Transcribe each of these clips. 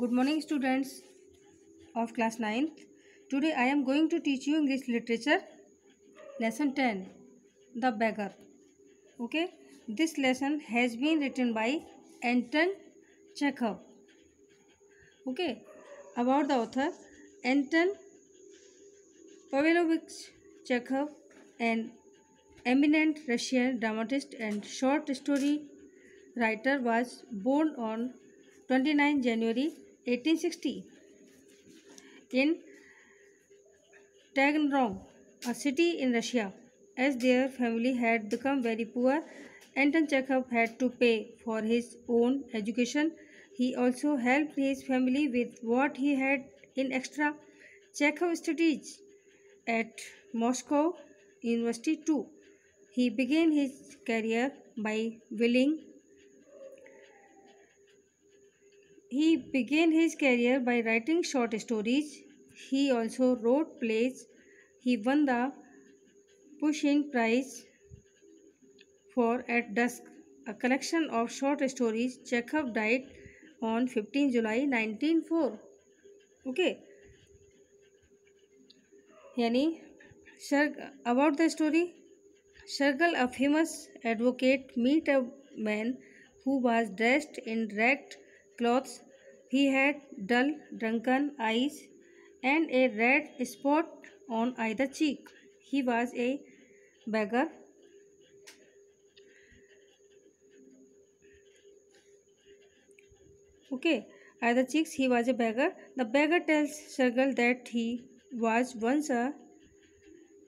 Good morning, students of class 9th. Today I am going to teach you English literature lesson 10, The Beggar. Okay, this lesson has been written by Anton Chekhov. Okay, about the author Anton Pavlovich Chekhov, an eminent Russian dramatist and short story writer, was born on 29 January 1860 in Taganrog, a city in Russia. As their family had become very poor, Anton Chekhov had to pay for his own education. He also helped his family with what he had in extra. Chekhov studied at Moscow University too. He began his career by willing He began his career by writing short stories. He also wrote plays. He won the Pushkin Prize for At Dusk, a collection of short stories. Chekhov died on 15 July 1904. Okay, यानी about the story. Shergal, a famous advocate, met a man who was dressed in ragged clothes. He had dull, drunken eyes and a red spot on either cheek. He was a beggar. Okay, either cheeks, he was a beggar. The beggar tells Shergal that he was once a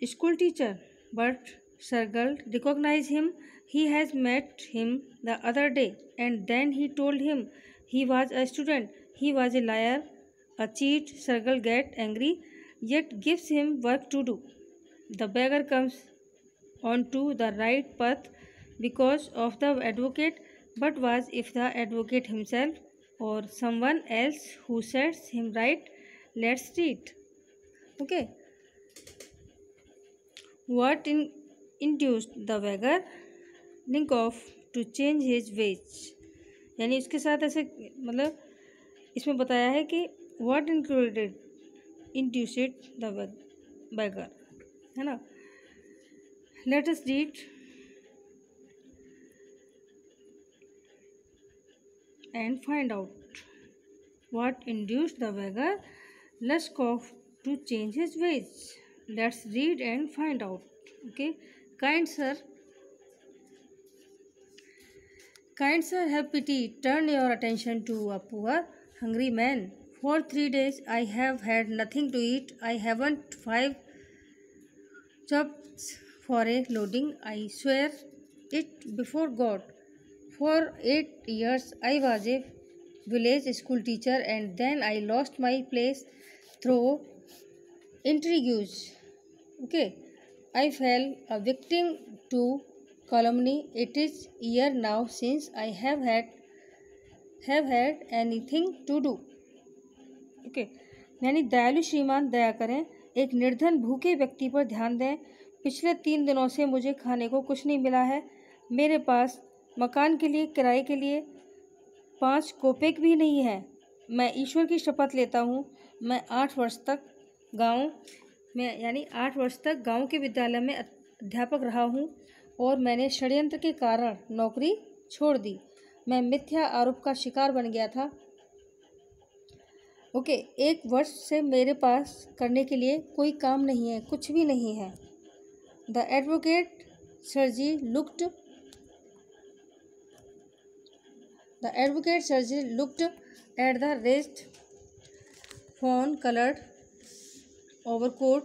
school teacher, but Shergal recognized him. He has met him the other day, and then he told him he was a student. He was a liar, a cheat. Shergal gets angry, yet gives him work to do. The beggar comes onto the right path because of the advocate, but was if the advocate himself or someone else who sets him right? Let's read. Okay. What induced the beggar Ninkov to change his ways? यानी इसके साथ ऐसे मतलब इसमें बताया है कि what included induced the beggar, है ना. Let us read and find out what induced the beggar Leskov to change his ways. Let's read and find out. Okay, kind sir, have pity. Turn your attention to a poor, hungry man. For 3 days I have had nothing to eat. I haven't 5 chops for a loading. I swear it before God. For 8 years I was a village school teacher, and then I lost my place through intrigues. Okay, I fell a victim to calumny. It is a year now since I have had anything to do. Okay, यानी दयालु श्रीमान दया करें, एक निर्धन भूखे व्यक्ति पर ध्यान दें. पिछले 3 दिनों से मुझे खाने को कुछ नहीं मिला है. मेरे पास मकान के लिए किराए के लिए 5 कोपेक भी नहीं है. मैं ईश्वर की शपथ लेता हूँ, मैं 8 वर्ष तक गांव के विद्यालय में अध्यापक रहा हूँ और मैंने षड्यंत्र के कारण नौकरी छोड़ दी. मैं मिथ्या आरोप का शिकार बन गया था. ओके, 1 वर्ष से मेरे पास करने के लिए कोई काम नहीं है, कुछ भी नहीं है. The advocate Sergei looked at the raised fawn colored overcoat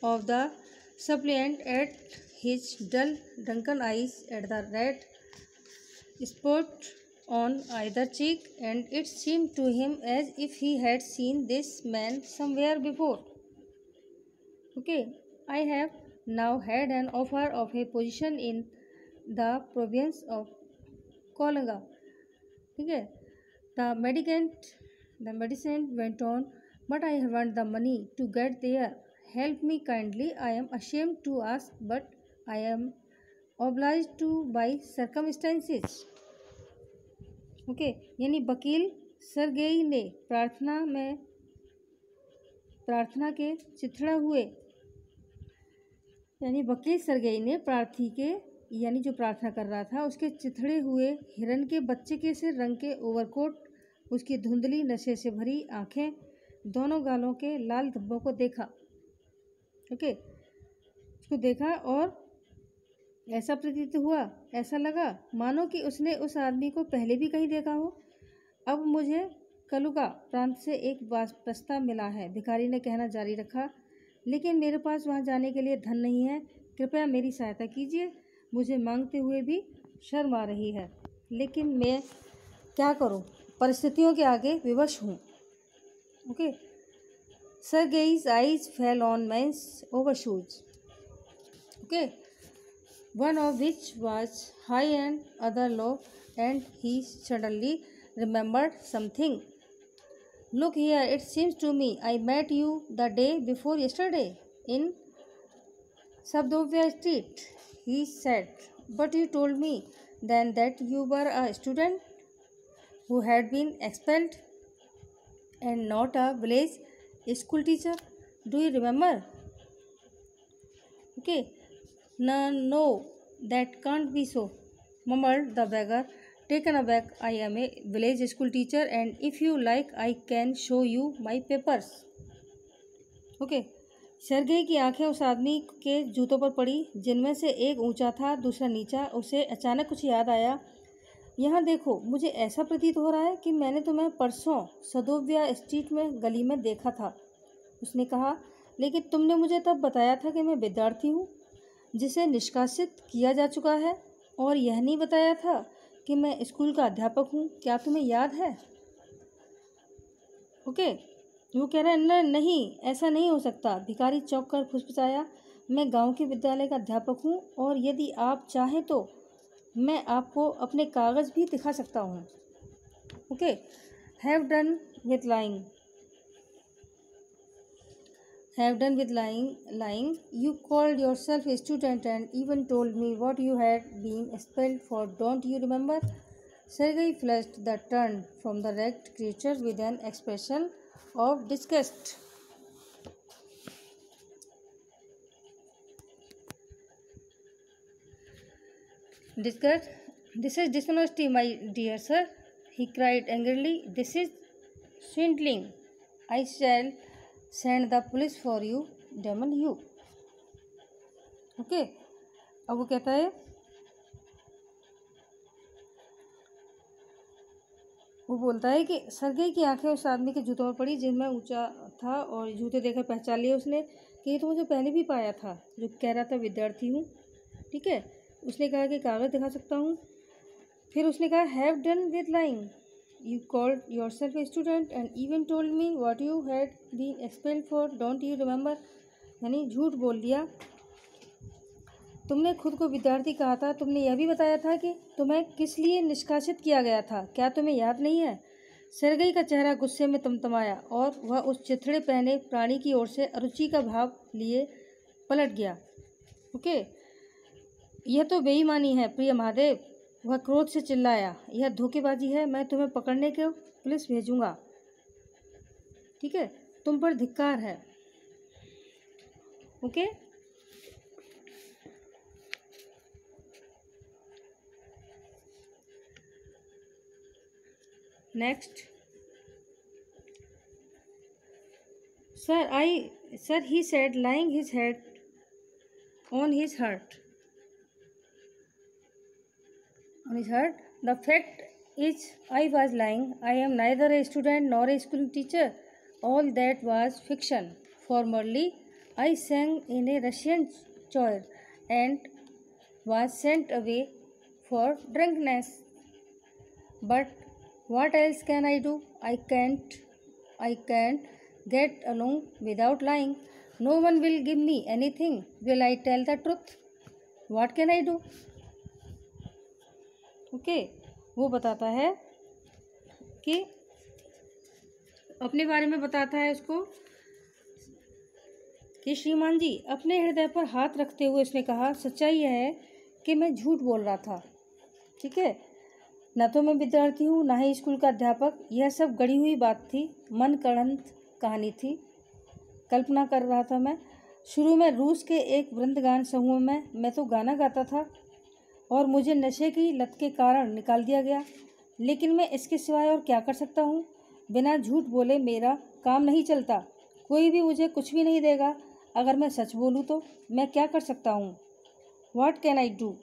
of the suppliant, at his dull drunken eyes, at the red spot on either cheek, and it seemed to him as if he had seen this man somewhere before. Okay, I have now had an offer of a position in the province of Kolanga. ठीक है. The medicine went on, but I haven't the money to get there. Help me kindly. I am ashamed to ask, but I am obliged to by circumstances. Okay, यानी वकील Sergei ने प्रार्थना के चिथड़ा हुए, यानी वकील सरगेई ने प्रार्थी के यानी जो प्रार्थना कर रहा था उसके चिथड़े हुए हिरन के बच्चे के से रंग के ओवरकोट, उसकी धुंधली नशे से भरी आंखें, दोनों गालों के लाल धब्बों को देखा। ओके, उसको देखा और ऐसा प्रतीत हुआ, ऐसा लगा मानो कि उसने उस आदमी को पहले भी कहीं देखा हो। अब मुझे कलुगा प्रांत से एक प्रस्ताव मिला है, भिखारी ने कहना जारी रखा, लेकिन मेरे पास वहां जाने के लिए धन नहीं है। कृपया मेरी सहायता कीजिए। मुझे मांगते हुए भी शर्म आ रही है, लेकिन मैं क्या करूं, परिस्थितियों के आगे विवश हूं। Okay, Sergei's eyes fell on men's overshoes, okay, one of which was high and other low, and he suddenly remembered something. Look here, it seems to me I met you the day before yesterday in Sabdovia Street, he said, but you told me then that you were a student who had been expelled and not a village school teacher. Do you remember? Okay. No, that can't be so, mumbled the beggar, taken aback. I am a village school teacher, and if you like, I can show you my papers. Okay. Sergei की आंखें उस आदमी के जूतों पर पड़ी, जिनमें से एक ऊंचा था, दूसरा नीचा। उसे अचानक कुछ याद आया। यहाँ देखो, मुझे ऐसा प्रतीत हो रहा है कि मैंने तुम्हें परसों सदोव्या स्ट्रीट में गली में देखा था, उसने कहा, लेकिन तुमने मुझे तब बताया था कि मैं विद्यार्थी हूँ जिसे निष्कासित किया जा चुका है, और यह नहीं बताया था कि मैं स्कूल का अध्यापक हूँ। क्या तुम्हें याद है? ओके, वो कह रहा है नहीं, ऐसा नहीं हो सकता। भिखारी चौंक कर फुसफुसाया, मैं गांव के विद्यालय का अध्यापक हूँ, और यदि आप चाहें तो मैं आपको अपने कागज़ भी दिखा सकता हूँ। Okay, have done with lying, have done with lying. You called yourself a student and even told me what you had been expelled for. Don't you remember? Sergei flushed the turned from the wrecked creature with an expression of disgust. Disgust? This is dishonesty, my dear sir, he cried angrily. This is swindling. I shall send the police for you, demon you. Okay, अब वो कहता है, वो बोलता है कि Sergei की आंखें उस आदमी के जूतों पर पड़ी, जिनमें ऊंचा था, और जूते देखकर पहचान लिया उसने कि ये तो मुझे पहले भी पाया था, जो कह रहा था विद्यार्थी हूँ। ठीक है, उसने कहा कि कागज़ दिखा सकता हूँ। फिर उसने कहा have done with lying, You called yourself a student and even told me what you had been expelled for. Don't you remember? यानी झूठ बोल दिया, तुमने खुद को विद्यार्थी कहा था, तुमने यह भी बताया था कि तुम्हें किस लिए निष्कासित किया गया था। क्या तुम्हें याद नहीं है? सरगेई का चेहरा गुस्से में तमतमाया और वह उस चिथड़े पहने प्राणी की ओर से अरुचि का भाव लिए पलट गया। ओके, यह तो बेईमानी है प्रिय महादेव, वह क्रोध से चिल्लाया, यह धोखेबाजी है। मैं तुम्हें पकड़ने को पुलिस भेजूंगा। ठीक है, तुम पर धिक्कार है। Okay, next. Sir he said, laying his head on his heart. The fact is, I was lying. I am neither a student nor a school teacher. All that was fiction. Formerly, I sang in a Russian choir and was sent away for drunkenness. But what else can I do? I can't get along without lying. No one will give me anything. Will I tell the truth? What can I do? Okay, वो बताता है कि अपने बारे में बताता है उसको कि श्रीमान जी, अपने हृदय पर हाथ रखते हुए उसने कहा, सच्चाई यह है कि मैं झूठ बोल रहा था। ठीक है, न तो मैं विद्यार्थी हूँ, ना ही स्कूल का अध्यापक। यह सब गढ़ी हुई बात थी, मन गढ़ंत कहानी थी, कल्पना कर रहा था मैं। शुरू में रूस के एक वृंदगान समूह में मैं तो गाना गाता था और मुझे नशे की लत के कारण निकाल दिया गया। लेकिन मैं इसके सिवाय और क्या कर सकता हूँ? बिना झूठ बोले मेरा काम नहीं चलता। कोई भी मुझे कुछ भी नहीं देगा। अगर मैं सच बोलूँ तो मैं क्या कर सकता हूँ? What can I do?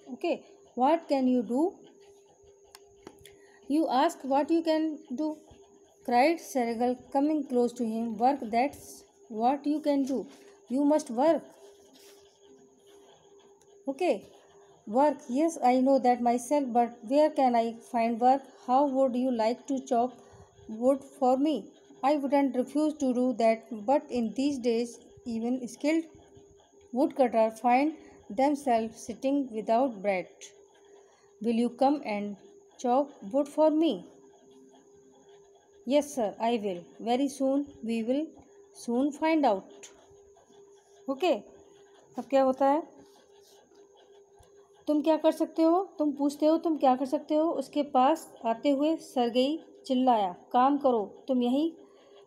Okay, what can you do? You ask what you can do, cried Sergal, coming close to him. Work, that's what you can do. You must work. Okay, work. Yes, I know that myself, but where can I find work? How would you like to chop wood for me? I wouldn't refuse to do that, but in these days, even skilled woodcutters find themselves sitting without bread. Will you come and chop wood for me? Yes, sir, I will. Very soon. We will soon find out. Okay. अब क्या होता है? तुम क्या कर सकते हो? तुम पूछते हो तुम क्या कर सकते हो? उसके पास आते हुए सरगेई चिल्लाया, काम करो, तुम यही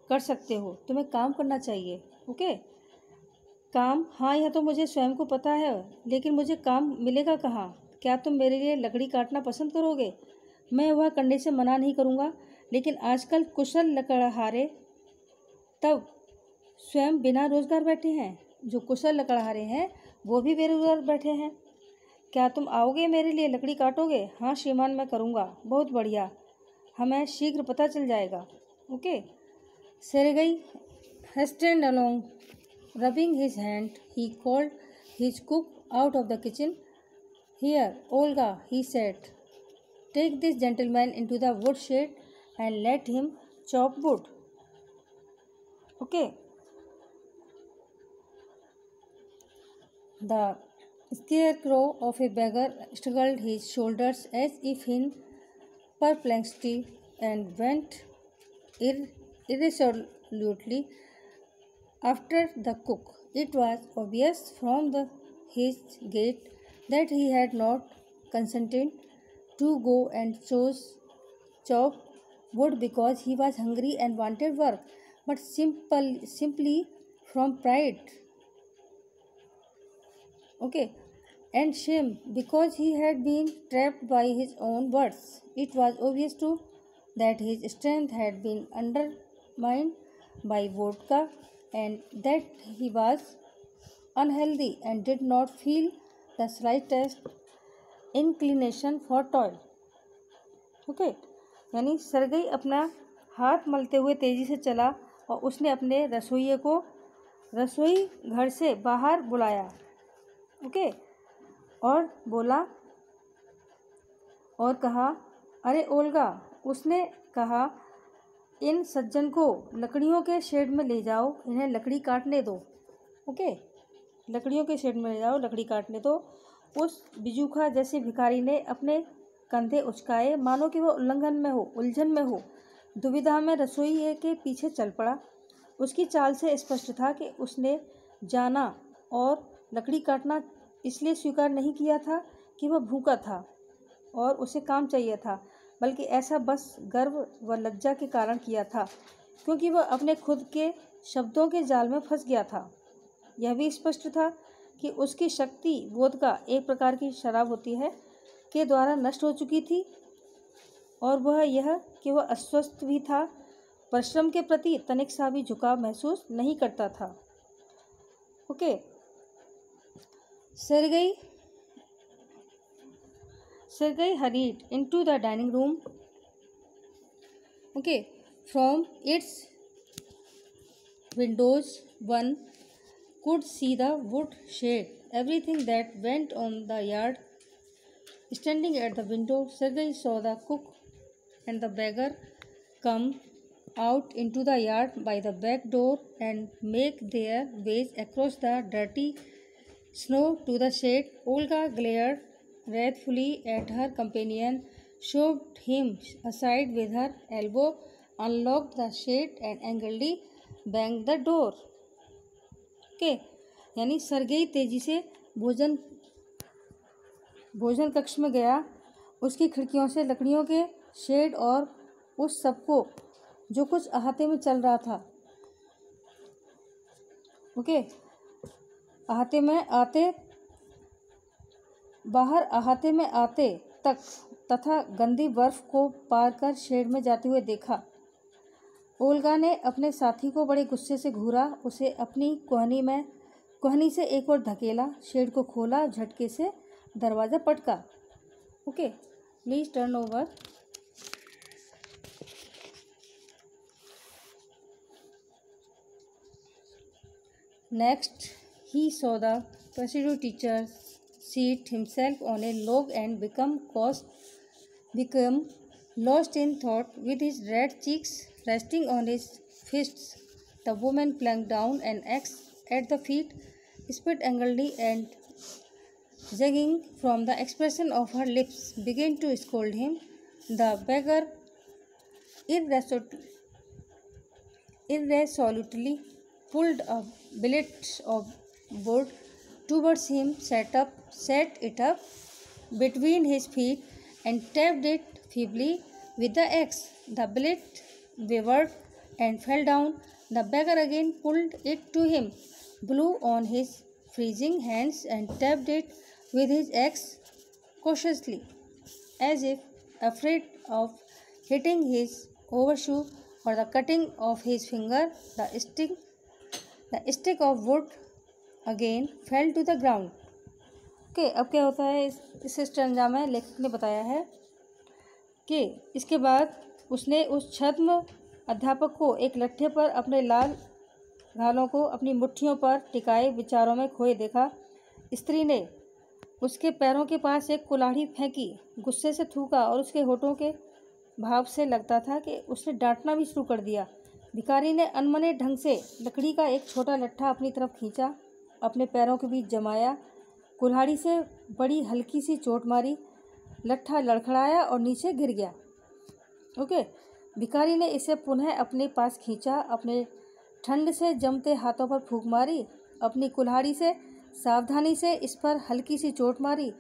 कर सकते हो, तुम्हें काम करना चाहिए। ओके, काम? हाँ, यह तो मुझे स्वयं को पता है, लेकिन मुझे काम मिलेगा कहाँ? क्या तुम मेरे लिए लकड़ी काटना पसंद करोगे? मैं वह करने से मना नहीं करूँगा, लेकिन आजकल कुशल लकड़हारे तब स्वयं बिना रोजगार बैठे हैं। जो कुशल लकड़हारे हैं वो भी बेरोजगार बैठे हैं। क्या तुम आओगे, मेरे लिए लकड़ी काटोगे? हाँ श्रीमान, मैं करूँगा। बहुत बढ़िया, हमें शीघ्र पता चल जाएगा। Okay. Sergei hastened along, rubbing his hand. He called his cook out of the kitchen. Here, Olga, he said, take this gentleman into the woodshed and let him chop wood. Okay. The scarecrow of a beggar struggled his shoulders as if in perplexity and went irresolutely after the cook. It was obvious from his gait that he had not consented to go and chop wood because he was hungry and wanted work, but simply from pride. Okay, and shame because he had been trapped by his own words. It was obvious too that his strength had been undermined by vodka and that he was unhealthy and did not feel the slightest inclination for toil. Okay, यानी Sergei अपना हाथ मलते हुए तेजी से चला और उसने अपने रसोइये को रसोई घर से बाहर बुलाया। ओके, और बोला और कहा, अरे ओल्गा, उसने कहा, इन सज्जन को लकड़ियों के शेड में ले जाओ, इन्हें लकड़ी काटने दो। ओके, लकड़ियों के शेड में ले जाओ, लकड़ी काटने दो। उस बिजूखा जैसे भिखारी ने अपने कंधे उचकाए, मानो कि वह उलझन में हो, दुविधा में रसोइये के पीछे चल पड़ा। उसकी चाल से स्पष्ट था कि उसने जाना और लकड़ी काटना इसलिए स्वीकार नहीं किया था कि वह भूखा था और उसे काम चाहिए था, बल्कि ऐसा बस गर्व व लज्जा के कारण किया था, क्योंकि वह अपने खुद के शब्दों के जाल में फंस गया था। यह भी स्पष्ट था कि उसकी शक्ति वोदका, एक प्रकार की शराब होती है, के द्वारा नष्ट हो चुकी थी, और वह यह कि वह अस्वस्थ भी था, परिश्रम के प्रति तनिक सा भी झुकाव महसूस नहीं करता था। Okay, Sergei hurried into the dining room. Okay, from its windows one could see the wood shed, everything that went on the yard. Standing at the window, Sergei saw the cook and the beggar come out into the yard by the back door and make their ways across the dirty snow to the shed. Olga glared wrathfully at her companion, shoved him aside with her elbow, unlocked the shed and angrily banged the door. Okay, यानी Sergei तेजी से भोजन कक्ष में गया। उसकी खिड़कियों से लकड़ियों के शेड और उस सबको जो कुछ अहाते में चल रहा था। ओके, अहाते में आते बाहर अहाते में आते तक तथा गंदी बर्फ को पार कर शेड में जाते हुए देखा। ओल्गा ने अपने साथी को बड़े गुस्से से घूरा, उसे अपनी कोहनी से एक और धकेला, शेड को खोला, झटके से दरवाज़ा पटका। Okay, please turn over. Next he saw the Presidio teacher seat himself on a log and become lost in thought with his red cheeks resting on his fists. The woman flung down an axe at the feet, spit angrily and zagging from the expression of her lips, began to scold him. The beggar irresolutely pulled a billet of wood towards him, set it up between his feet, and tapped it feebly with the axe. The billet wavered and fell down. The beggar again pulled it to him, blew on his freezing hands, and tapped it with his axe cautiously, as if afraid of hitting his overshoe or the cutting of his finger. The stick of wood again fell to the ground. Okay, अब क्या होता है इस stanza में लेखक ने बताया है कि इसके बाद उसने उस छद्म अध्यापक को एक लट्ठे पर अपने लाल गालों को अपनी मुट्ठियों पर टिकाए विचारों में खोए देखा। स्त्री ने उसके पैरों के पास एक कुल्हाड़ी फेंकी, गुस्से से थूका और उसके होठों के भाव से लगता था कि उसने डांटना भी शुरू कर दिया। भिखारी ने अनमने ढंग से लकड़ी का एक छोटा लट्ठा अपनी तरफ खींचा, अपने पैरों के बीच जमाया, कुल्हाड़ी से बड़ी हल्की सी चोट मारी, लट्ठा लड़खड़ाया और नीचे गिर गया। ओके, भिखारी ने इसे पुनः अपने पास खींचा, अपने ठंड से जमते हाथों पर फूंक मारी, अपनी कुल्हाड़ी से सावधानी से इस पर हल्की सी चोट मारी,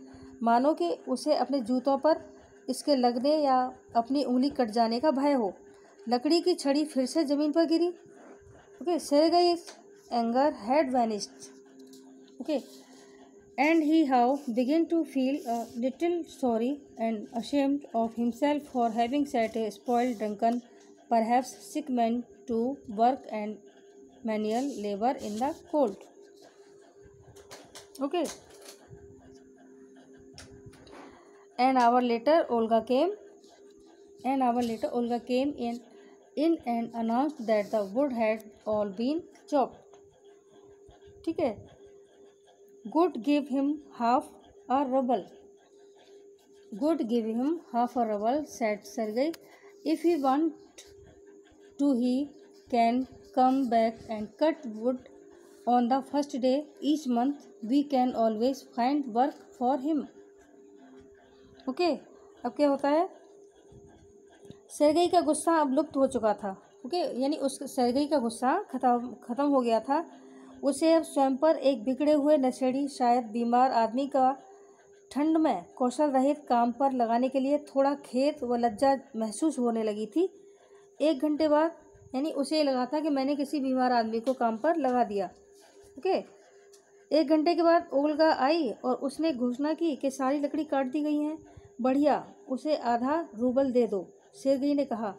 मानो कि उसे अपने जूतों पर इसके लगने या अपनी उंगली कट जाने का भय हो। लकड़ी की छड़ी फिर से जमीन पर गिरी। Okay, Sergei's anger had vanished. Okay, and he how began to feel a little sorry and ashamed of himself for having set a spoiled, drunken, perhaps sick man to work and manual labor in the cold. Okay, an hour later Olga came in and announced that the wood had all been chopped. ठीक है, Good give him half a ruble, said Sergei. If he want to, he can come back and cut wood on the first day each month. We can always find work for him. Okay, अब क्या होता है, Sergei का गुस्सा अब लुप्त हो चुका था। ओके, यानी उस सेर्गेई का गुस्सा खत्म हो गया था। उसे अब स्वयं पर एक बिगड़े हुए नशेड़ी, शायद बीमार आदमी का ठंड में कौशल रहित काम पर लगाने के लिए थोड़ा खेद व लज्जा महसूस होने लगी थी। 1 घंटे बाद, यानी उसे लगा था कि मैंने किसी बीमार आदमी को काम पर लगा दिया। ओके, 1 घंटे के बाद ओल्गा आई और उसने घोषणा की कि सारी लकड़ी काट दी गई है। बढ़िया, उसे आधा रूबल दे दो। सेर्गेई ने कहा,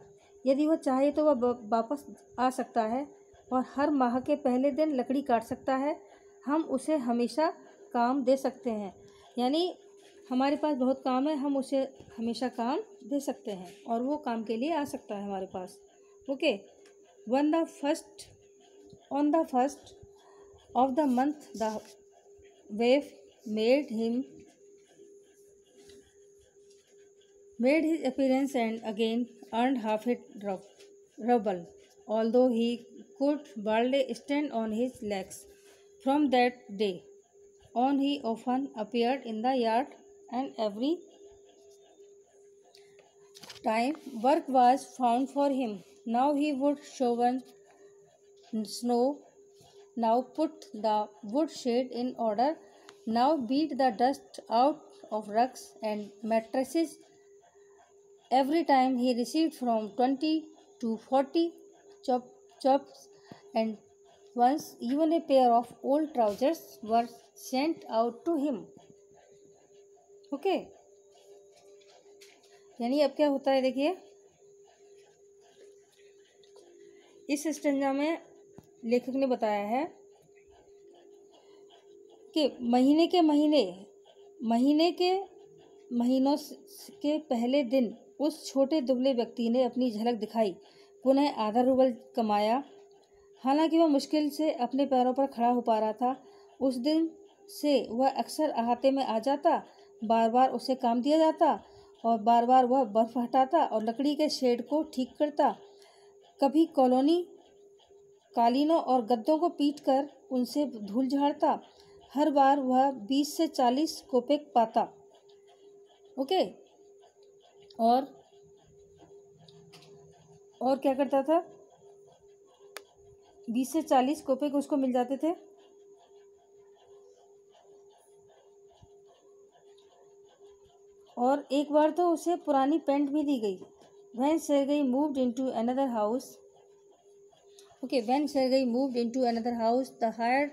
यदि वह चाहे तो वह वापस आ सकता है और हर माह के पहले दिन लकड़ी काट सकता है। हम उसे हमेशा काम दे सकते हैं, यानी हमारे पास बहुत काम है, हम उसे हमेशा काम दे सकते हैं और वो काम के लिए आ सकता है हमारे पास। Okay, on the first of the month the waif made his appearance and again earned half a ruble, although he could barely stand on his legs. From that day on he often appeared in the yard, and every time work was found for him. Now he would shovel snow, now put the woodshed in order, now beat the dust out of rugs and mattresses, Every time he received from 20 to 40 chops, and once even a pair of old trousers were sent out to him. Okay, यानी अब क्या होता है देखिए, इस stanza में लेखक ने बताया है कि महीने के महीनों के पहले दिन उस छोटे दुबले व्यक्ति ने अपनी झलक दिखाई, पुनः आधा रूबल कमाया। हालांकि वह मुश्किल से अपने पैरों पर खड़ा हो पा रहा था। उस दिन से वह अक्सर अहाते में आ जाता, बार बार उसे काम दिया जाता और बार बार वह बर्फ हटाता और लकड़ी के शेड को ठीक करता। कभी कॉलोनी कालीनों और गद्दों को पीटकर उनसे धूल झाड़ता। हर बार वह 20 से 40 कोपेक पाता। ओके, और क्या करता था, 20 से 40 कोपेक उसको मिल जाते थे। और एक बार तो उसे पुरानी पेंट भी दी गई। When Sergei moved into another house, the hired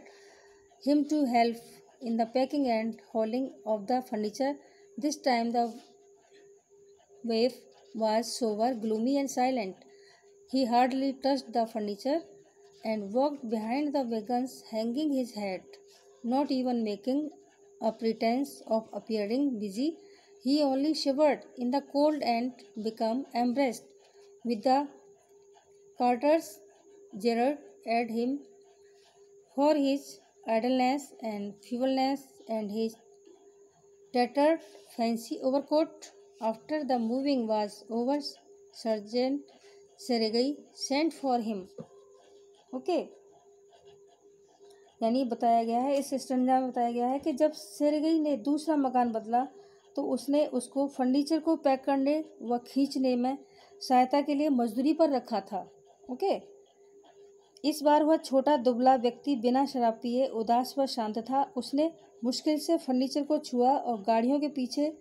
him to help in the packing and hauling of the furniture. This time the wife was sober, gloomy and silent. He hardly touched the furniture and walked behind the wagons hanging his head, not even making a pretense of appearing busy. He only shivered in the cold and became embarrassed with the carters jeered at him for his idleness and feebleness and his tattered fancy overcoat. After the moving was over, Sergeant Sergei sent for him. Okay, यानी बताया गया है, इस stanza में बताया गया है कि जब सेरेगई ने दूसरा मकान बदला तो उसने उसको फर्नीचर को पैक करने व खींचने में सहायता के लिए मजदूरी पर रखा था। ओके, इस बार वह छोटा दुबला व्यक्ति बिना शराब पिए उदास व शांत था। उसने मुश्किल से फर्नीचर को छुआ और गाड़ियों के पीछे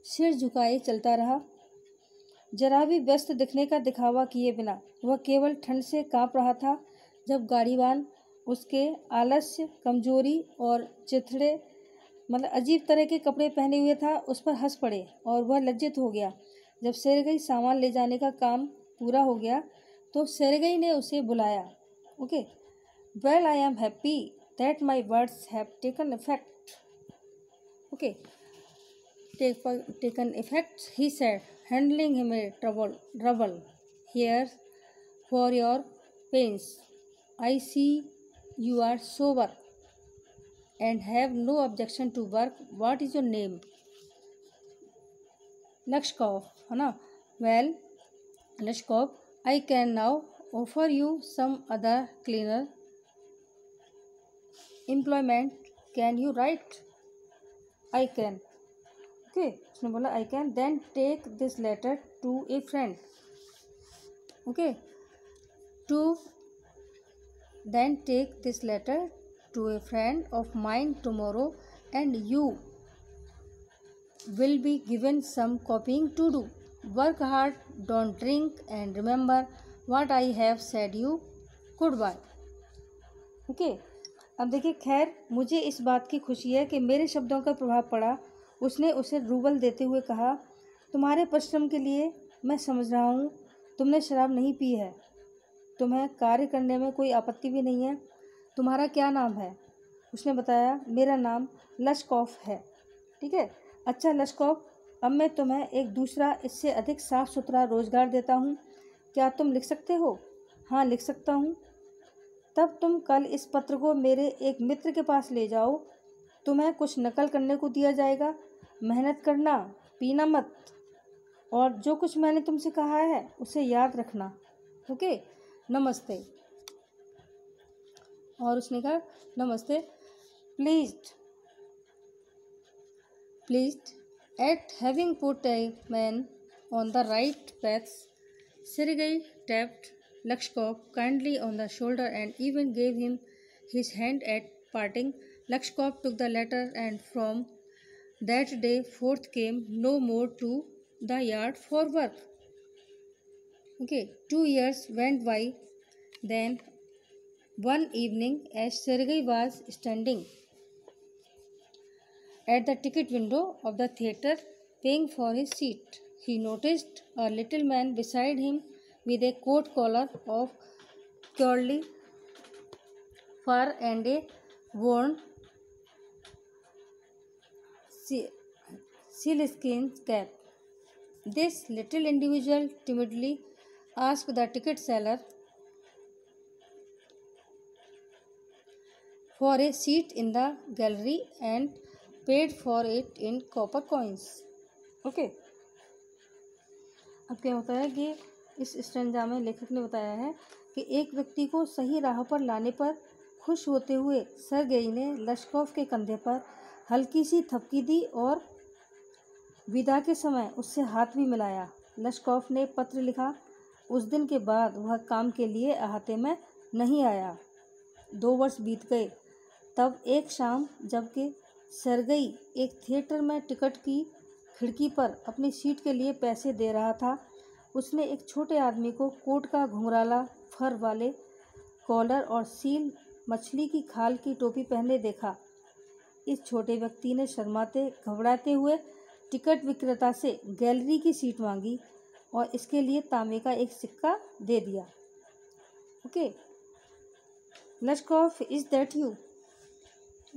सिर झुकाए चलता रहा, जरा भी व्यस्त दिखने का दिखावा किए बिना। वह केवल ठंड से कांप रहा था। जब गाड़ीवान उसके आलस्य, कमजोरी और चिथड़े अजीब तरह के कपड़े पहने हुए था, उस पर हंस पड़े और वह लज्जित हो गया। जब सेरेगई सामान ले जाने का काम पूरा हो गया तो सेरेगई ने उसे बुलाया। Okay, well I am happy that my words have taken effect. Okay, taken effect, he said, handling him a trouble. Here for your pains. I see you are sober and have no objection to work. What is your name? Lashkov, है ना? Well, Lashkov, I can now offer you some other cleaner employment. Can you write? I can. Okay, उसने बोला I can, then take this letter to a friend. Okay, then take this letter to a friend of mine tomorrow and you will be given some copying to do. Work hard, don't drink and remember what I have said you. Good bye. Okay, अब देखिए, खैर मुझे इस बात की खुशी है कि मेरे शब्दों का प्रभाव पड़ा। उसने उसे रूबल देते हुए कहा, तुम्हारे परिश्रम के लिए मैं समझ रहा हूँ तुमने शराब नहीं पी है, तुम्हें कार्य करने में कोई आपत्ति भी नहीं है। तुम्हारा क्या नाम है? उसने बताया, मेरा नाम लश्कॉफ है। ठीक है, अच्छा लश्कॉफ, अब मैं तुम्हें एक दूसरा इससे अधिक साफ सुथरा रोजगार देता हूँ। क्या तुम लिख सकते हो? हाँ, लिख सकता हूँ। तब तुम कल इस पत्र को मेरे एक मित्र के पास ले जाओ। तुम्हें कुछ नकल करने को दिया जाएगा। मेहनत करना, पीना मत, और जो कुछ मैंने तुमसे कहा है उसे याद रखना। ओके, नमस्ते। और उसने कहा, नमस्ते। Pleased eight having put a man on the right path, Sergei tapped Lashkov kindly on the shoulder and even gave him his hand at parting. Lashkov took the letter, and from that day forth came no more to the yard for work. Okay, 2 years went by. Then one evening, as Sergei was standing at the ticket window of the theatre paying for his seat, he noticed a little man beside him with a coat collar of curly fur and a worn sealskin cap. This little individual timidly asked the ticket seller for a seat in the gallery and paid for it in copper coins. Okay. अब क्या होता है कि इस stanza में लेखक ने बताया है कि एक व्यक्ति को सही राह पर लाने पर खुश होते हुए सर्गेई ने लश्कोव के कंधे पर हल्की सी थपकी दी और विदा के समय उससे हाथ भी मिलाया। लश्कोव ने पत्र लिखा। उस दिन के बाद वह काम के लिए अहाते में नहीं आया। 2 वर्ष बीत गए। तब एक शाम जबकि सर्गेई एक थिएटर में टिकट की खिड़की पर अपनी सीट के लिए पैसे दे रहा था, उसने एक छोटे आदमी को कोट का घुंघराला फर वाले कॉलर और सील मछली की खाल की टोपी पहने देखा। इस छोटे व्यक्ति ने शर्माते घबराते हुए टिकट विक्रेता से गैलरी की सीट मांगी और इसके लिए तांबे का एक सिक्का दे दिया। Okay, Lashkov, is that you?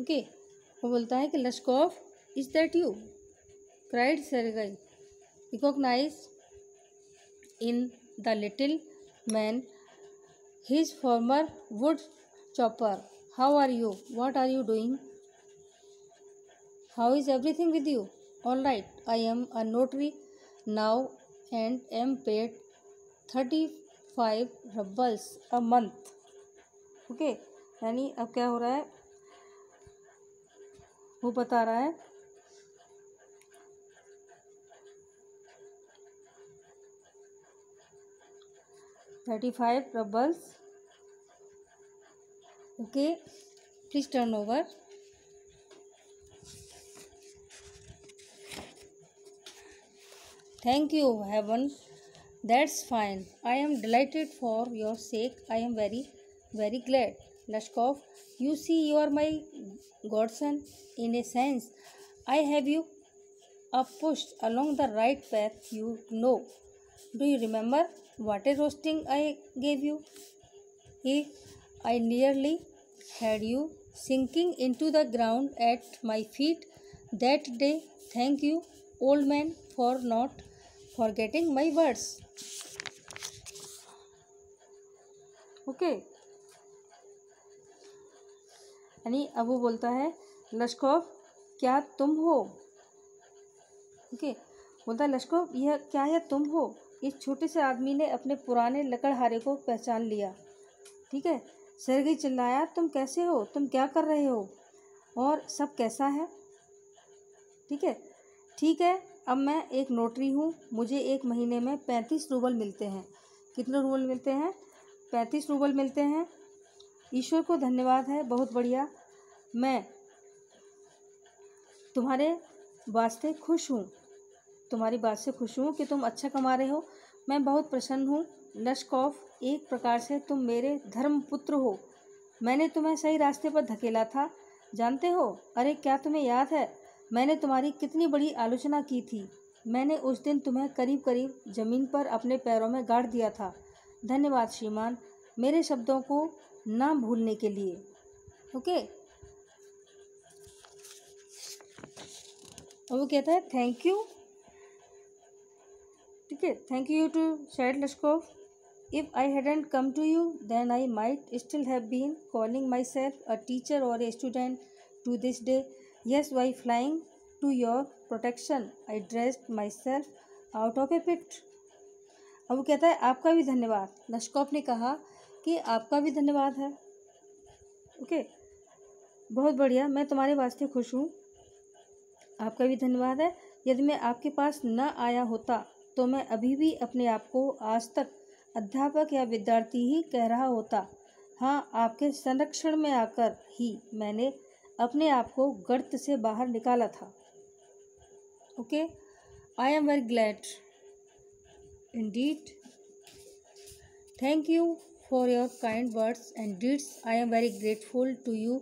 Okay, वो बोलता है कि Lashkov, is that you? Cried Sergei, recognize in the little man his former wood chopper. How are you? What are you doing? How is everything with you? All right, I am a notary now and am paid 35 rubles a month. Okay, यानी अब क्या हो रहा है, वो बता रहा है 35 rubles। Okay, please turn over. Thank you, heaven. That's fine. I am delighted for your sake. I am very, very glad. Lashkov, you see, you are my godson. In a sense, I have you pushed along the right path, you know. Do you remember what a roasting I gave you? I nearly had you sinking into the ground at my feet that day. Thank you, old man, for not forgetting my words. Okay, यानी अब वो बोलता है, लश्कोव, क्या तुम हो? Okay, बोलता है, लश्कोव, यह क्या है, तुम हो? इस छोटे से आदमी ने अपने पुराने लकड़हारे को पहचान लिया। ठीक है, सर्गेई चिल्लाया, तुम कैसे हो? तुम क्या कर रहे हो? और सब कैसा है? ठीक है, अब मैं एक नोटरी हूँ। मुझे एक महीने में 35 रूबल मिलते हैं। कितने रूबल मिलते हैं? 35 रूबल मिलते हैं। ईश्वर को धन्यवाद है, बहुत बढ़िया। मैं तुम्हारे वास्ते खुश हूँ, तुम्हारी बात से खुश हूँ कि तुम अच्छा कमा रहे हो। मैं बहुत प्रसन्न हूँ। लश्कोव, एक प्रकार से तुम मेरे धर्मपुत्र हो। मैंने तुम्हें सही रास्ते पर धकेला था, जानते हो? अरे क्या तुम्हें याद है मैंने तुम्हारी कितनी बड़ी आलोचना की थी? मैंने उस दिन तुम्हें करीब करीब ज़मीन पर अपने पैरों में गाड़ दिया था। धन्यवाद श्रीमान, मेरे शब्दों को ना भूलने के लिए। ओके, और वो कहता है, थैंक यू। ठीक है, thank you too said Lashkov. If I hadn't come to you, then I might still have been calling myself a teacher or a student to this day. Yes, by flying to your protection, I dressed myself out of a pit. अब वो कहता है, आपका भी धन्यवाद। लश्कोव ने कहा कि आपका भी धन्यवाद है। ओके, बहुत बढ़िया, मैं तुम्हारे वास्ते खुश हूँ। आपका भी धन्यवाद है। यदि मैं आपके पास न आया होता तो मैं अभी भी अपने आप को आज तक अध्यापक या विद्यार्थी ही कह रहा होता। हाँ, आपके संरक्षण में आकर ही मैंने अपने आप को गर्त से बाहर निकाला था। Okay, I am very glad. Indeed. Thank you for your kind words and deeds. I am very grateful to you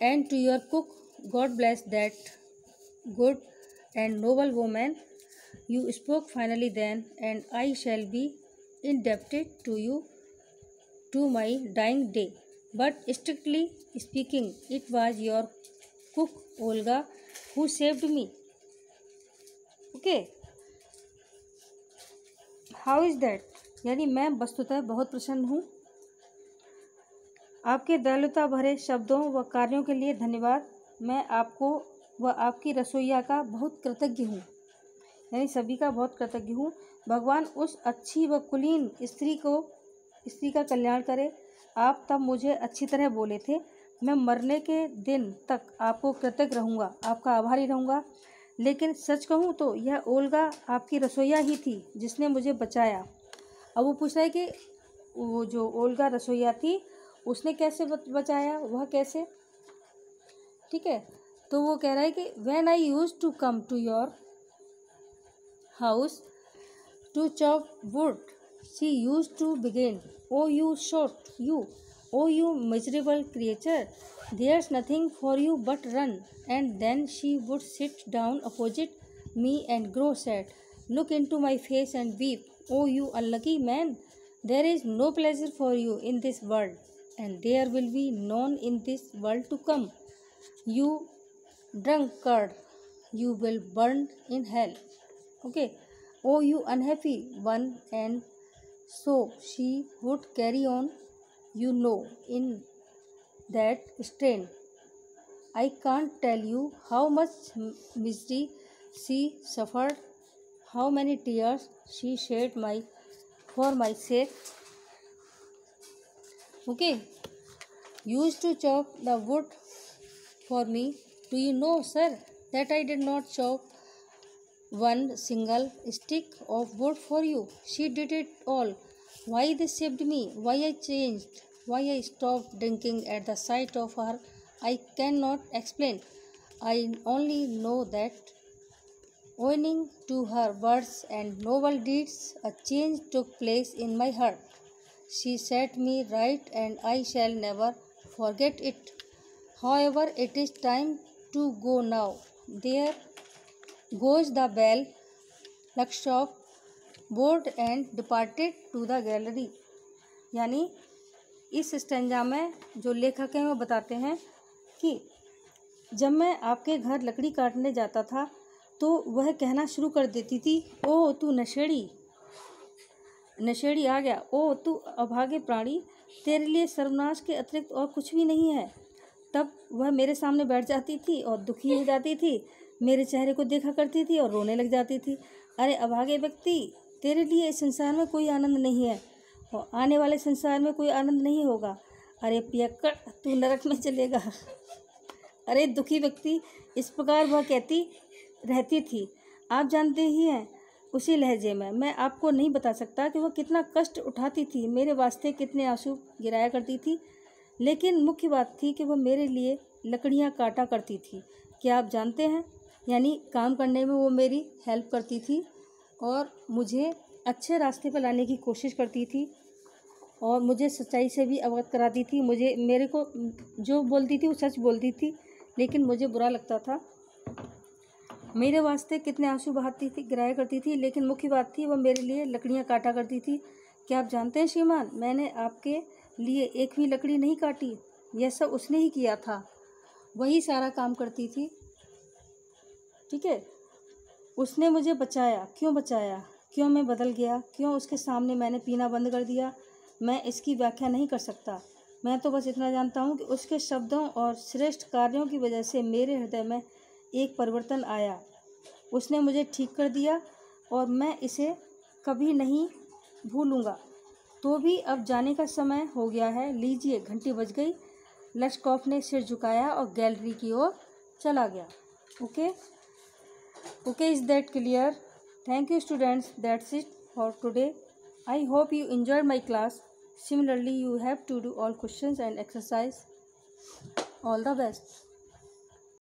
and to your cook. God bless that good and noble woman. You spoke finally then, and I shall be indebted to you to my dying day. But strictly speaking, it was your cook Olga who saved me. Okay, how is that? यानी मैं वस्तुतः बहुत प्रसन्न हूँ। आपके दयालुता भरे शब्दों व कार्यों के लिए धन्यवाद। मैं आपको व आपकी रसोइया का बहुत कृतज्ञ हूँ, यानी सभी का बहुत कृतज्ञ हूँ। भगवान उस अच्छी व कुलीन स्त्री का कल्याण करे। आप तब मुझे अच्छी तरह बोले थे, मैं मरने के दिन तक आपको कृतज्ञ रहूँगा, आपका आभारी रहूँगा। लेकिन सच कहूँ तो यह ओल्गा आपकी रसोइया ही थी जिसने मुझे बचाया। अब वो पूछ रहा है कि वो जो ओल्गा रसोइया थी उसने कैसे बचाया, वह कैसे, ठीक है। तो वो कह रहा है कि when I use to come to your house to chop wood she use to begin, O you shot you, O you miserable creature, there's nothing for you but run. And then she would sit down opposite me and grow sad, look into my face and weep, oh you unlucky man, there is no pleasure for you in this world, and there will be none in this world to come. You drunkard, you will burn in hell. Okay, oh you unhappy one. And so she would carry on, you know, in that strain. I can't tell you how much misery she suffered, how many tears she shed for my sake. Okay, used to chop the wood for me. Do you know, sir, that I did not chop one single stick of wood for you? She did it all. Why they saved me, why I changed, why I stopped drinking at the sight of her, I cannot explain. I only know that owing to her words and noble deeds, a change took place in my heart. She set me right and I shall never forget it. However, it is time to go now. There goes the bell. Lakshop board and departed to the gallery. यानी इस stanza में जो लेखक हैं वो बताते हैं कि जब मैं आपके घर लकड़ी काटने जाता था तो वह कहना शुरू कर देती थी, ओ तू नशेड़ी आ गया, ओ तू अभागे प्राणी, तेरे लिए सर्वनाश के अतिरिक्त और कुछ भी नहीं है। तब वह मेरे सामने बैठ जाती थी और दुखी हो जाती थी, मेरे चेहरे को देखा करती थी और रोने लग जाती थी। अरे अभागे व्यक्ति, तेरे लिए इस संसार में कोई आनंद नहीं है और आने वाले संसार में कोई आनंद नहीं होगा। अरे पियक्कड़, तू नरक में चलेगा। अरे दुखी व्यक्ति, इस प्रकार वह कहती रहती थी। आप जानते ही हैं उसी लहजे में। मैं आपको नहीं बता सकता कि वह कितना कष्ट उठाती थी, मेरे वास्ते कितने आंसू गिराया करती थी। लेकिन मुख्य बात थी कि वह मेरे लिए लकड़ियाँ काटा करती थी। क्या आप जानते हैं, यानी काम करने में वो मेरी हेल्प करती थी और मुझे अच्छे रास्ते पर लाने की कोशिश करती थी और मुझे सच्चाई से भी अवगत कराती थी। मेरे को जो बोलती थी वो सच बोलती थी, लेकिन मुझे बुरा लगता था। मेरे वास्ते कितने आंसू बहाती थी, गिराया करती थी, लेकिन मुख्य बात थी वह मेरे लिए लकड़ियाँ काटा करती थी। क्या आप जानते हैं श्रीमान, मैंने आपके लिए एक भी लकड़ी नहीं काटी, यह सब उसने ही किया था, वही सारा काम करती थी। ठीक है, उसने मुझे बचाया। क्यों बचाया, क्यों मैं बदल गया, क्यों उसके सामने मैंने पीना बंद कर दिया, मैं इसकी व्याख्या नहीं कर सकता। मैं तो बस इतना जानता हूँ कि उसके शब्दों और श्रेष्ठ कार्यों की वजह से मेरे हृदय में एक परिवर्तन आया। उसने मुझे ठीक कर दिया और मैं इसे कभी नहीं भूलूँगा। तो भी अब जाने का समय हो गया है, लीजिए घंटी बज गई। लश्कॉफ ने सिर झुकाया और गैलरी की ओर चला गया। Okay, is that clear? Thank you students, that's it for today. I hope you enjoyed my class. Similarly, you have to do all questions and exercise. All the best.